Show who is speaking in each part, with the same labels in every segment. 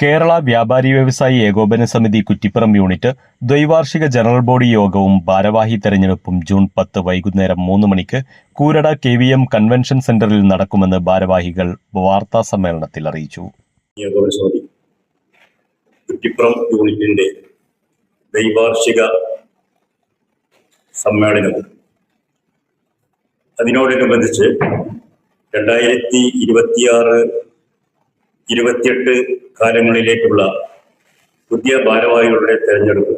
Speaker 1: കേരള വ്യാപാരി വ്യവസായി ഏകോപന സമിതി Kuttippuram unit ദ്വൈവാർഷിക general body യോഗവും ഭാരവാഹി തെരഞ്ഞെടുപ്പും ജൂൺ 10 വൈകുന്നേരം 3 മണിക്ക് കൂരട KVM കൺവെൻഷൻ സെന്ററിൽ നടക്കുമെന്ന് ഭാരവാഹികൾ വാർത്താസമ്മേളനത്തിൽ അറിയിച്ചു.
Speaker 2: കുറ്റിപ്പുറം യൂണിറ്റിന്റെ ദ്വൈവാർഷിക സമ്മേളനവും അതിനോടനുബന്ധിച്ച് 2026-28 കാലങ്ങളിലേക്കുള്ള പുതിയ ഭാരവാഹികളുടെ തെരഞ്ഞെടുപ്പ്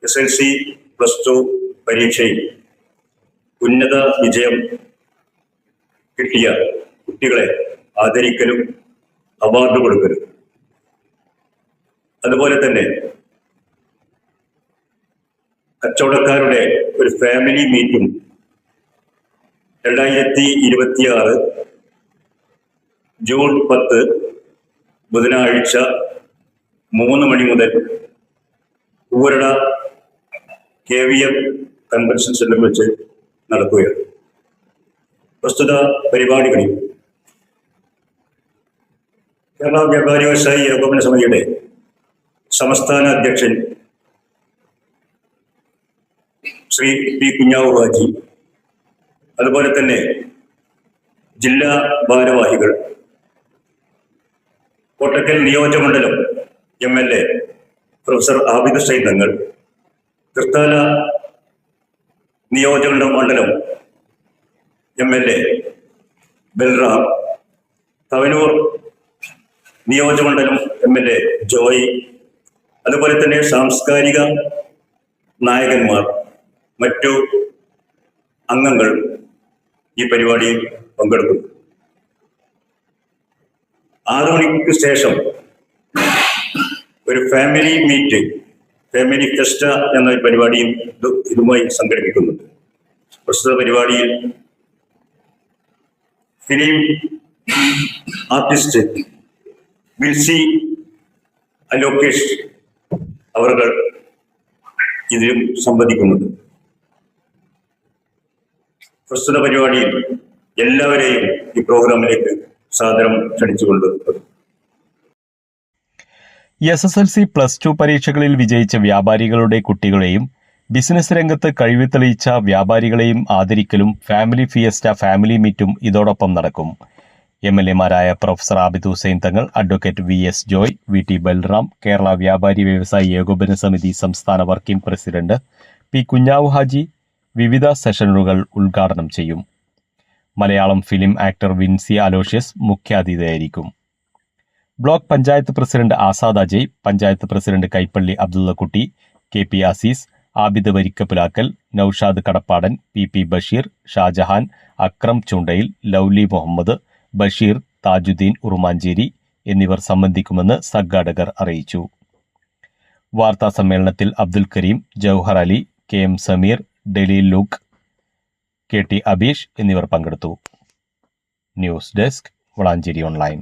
Speaker 2: SLC+2 പരീക്ഷയിൽ ഉന്നത വിജയം കിട്ടിയ കുട്ടികളെ ആദരിക്കലും അവാർഡ് കൊടുക്കലും, അതുപോലെ തന്നെ കച്ചവടക്കാരുടെ ഒരു ഫാമിലി മീറ്റും 2026 ജൂൺ 10 ബുധനാഴ്ച 3 മണി മുതൽ കൂരട KVM കൺവെൻഷൻ സെന്ററിൽ വെച്ച് നടക്കുകയാണ്. പ്രസ്തുത പരിപാടികളിൽ കേരള വ്യാപാരി വ്യവസായി ഏകോപന സമിതിയുടെ സംസ്ഥാന അധ്യക്ഷൻ ശ്രീ പി കുഞ്ഞാവു ഹാജി, അതുപോലെ തന്നെ ജില്ലാ ഭാരവാഹികൾ, കോട്ടക്കൽ നിയോജകമണ്ഡലം MLA പ്രൊഫസർ ആബിദ് ഹുസൈൻ തങ്ങൾ, തൃത്താല നിയോജകമണ്ഡലം MLA ബൽറാം, തവനൂർ നിയോജകമണ്ഡലം MLA ജോയ്, അതുപോലെ തന്നെ സാംസ്കാരിക നായകന്മാർ, മറ്റു അംഗങ്ങൾ ഈ പരിപാടിയിൽ പങ്കെടുക്കും. 6 മണിക്ക് ശേഷം ഒരു ഫാമിലി മീറ്റ്, ഫാമിലി ഫെസ്റ്റ എന്ന പരിപാടിയും ഇതുമായി സംഘടിപ്പിക്കുന്നുണ്ട്. പ്രസ്തുത പരിപാടിയിൽ ഫിലിം ആർട്ടിസ്റ്റ് വിൽസി അലോകേഷ് അവർ ഇതിലും സംബന്ധിക്കുന്നുണ്ട്. പ്രസ്തുത പരിപാടിയിൽ എല്ലാവരെയും ഈ പ്രോഗ്രാമിലേക്ക് സാദരം ക്ഷണിച്ചുകൊണ്ട്
Speaker 1: SSLC+2 പരീക്ഷകളിൽ വിജയിച്ച വ്യാപാരികളുടെ കുട്ടികളെയും ബിസിനസ് രംഗത്ത് കഴിവ് തെളിയിച്ച വ്യാപാരികളെയും ആദരിക്കലും ഫാമിലി ഫിയസ്റ്റ ഫാമിലി മീറ്റും ഇതോടൊപ്പം നടക്കും. MLA-മാരായ professor Abid Hussain Thangal, advocate VS Joy, VT Balram, Kerala Vyapari Vyavasayi Ekopana Samithi സംസ്ഥാന working president P Kunjavu Haji വിവിധ സെഷനുകൾ ഉദ്ഘാടനം ചെയ്യും. മലയാളം ഫിലിം ആക്ടർ വിൻസി അലോഷ്യസ് മുഖ്യാതിഥിയായിരിക്കും. Block panchayat president Azad Ajay, panchayat president Kaippally Abdullakutty, KP Azeez, Abid Varikkappulakkal, Naushad Kadappadan, PP Basheer, Shajahan, Akram Chundayil, Lovely Muhammad, Basheer, Thajudheen Urumancheri എന്നിവർ സംബന്ധിക്കുമെന്ന് സംഘാടകർ അറിയിച്ചു. വാർത്താ സമ്മേളനത്തിൽ Abdul Kareem, Jouhar Ali, KM Sameer, Deleel Luke, KT Abeesh എന്നിവർ പങ്കെടുത്തു. News desk Valanchery online.